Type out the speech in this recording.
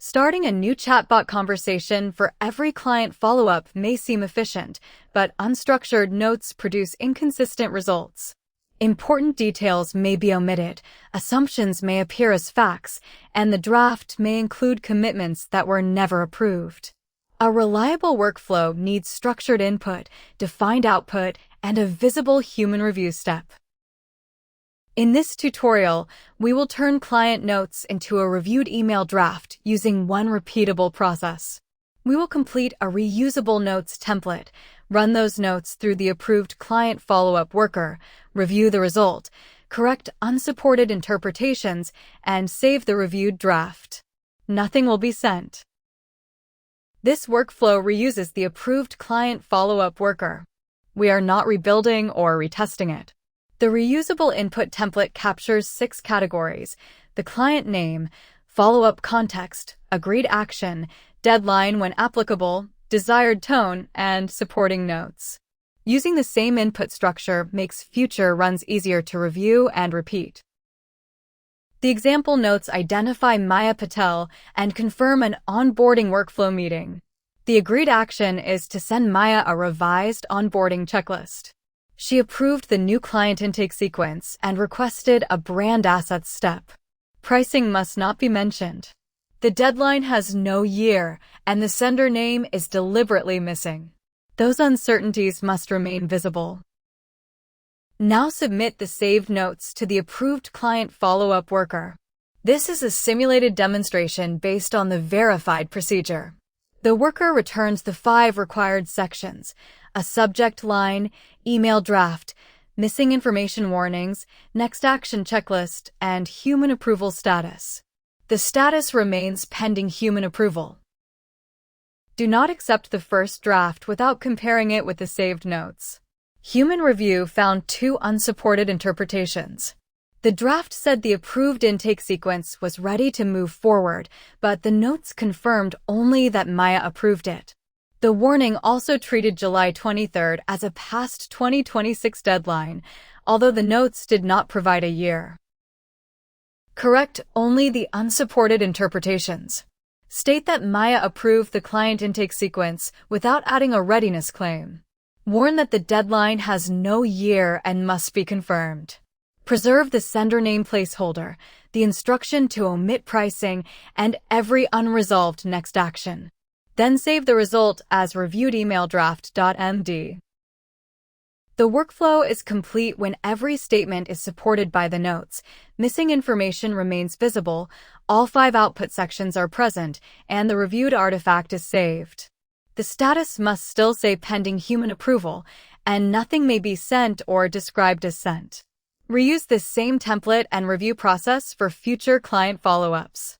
Starting a new chatbot conversation for every client follow-up may seem efficient, but unstructured notes produce inconsistent results. Important details may be omitted, assumptions may appear as facts, and the draft may include commitments that were never approved. A reliable workflow needs structured input, defined output, and a visible human review step. In this tutorial, we will turn client notes into a reviewed email draft using one repeatable process. We will complete a reusable notes template, run those notes through the approved client follow-up worker, review the result, correct unsupported interpretations, and save the reviewed draft. Nothing will be sent. This workflow reuses the approved client follow-up worker. We are not rebuilding or retesting it. The reusable input template captures 6 categories: the client name, follow-up context, agreed action, deadline when applicable, desired tone, and supporting notes. Using the same input structure makes future runs easier to review and repeat. The example notes identify Maya Patel and confirm an onboarding workflow meeting. The agreed action is to send Maya a revised onboarding checklist. She approved the new client intake sequence and requested a brand assets step. Pricing must not be mentioned. The deadline has no year, and the sender name is deliberately missing. Those uncertainties must remain visible. Now submit the saved notes to the approved client follow-up worker. This is a simulated demonstration based on the verified procedure. The worker returns the 5 required sections: a subject line, email draft, missing information warnings, next action checklist, and human approval status. The status remains pending human approval. Do not accept the first draft without comparing it with the saved notes. Human review found 2 unsupported interpretations. The draft said the approved intake sequence was ready to move forward, but the notes confirmed only that Maya approved it. The warning also treated July 23rd as a past 2026 deadline, although the notes did not provide a year. Correct only the unsupported interpretations. State that Maya approved the client intake sequence without adding a readiness claim. Warn that the deadline has no year and must be confirmed. Preserve the sender name placeholder, the instruction to omit pricing, and every unresolved next action. Then save the result as reviewed email draft.md. The workflow is complete when every statement is supported by the notes, missing information remains visible, all 5 output sections are present, and the reviewed artifact is saved. The status must still say pending human approval, and nothing may be sent or described as sent. Reuse this same template and review process for future client follow-ups.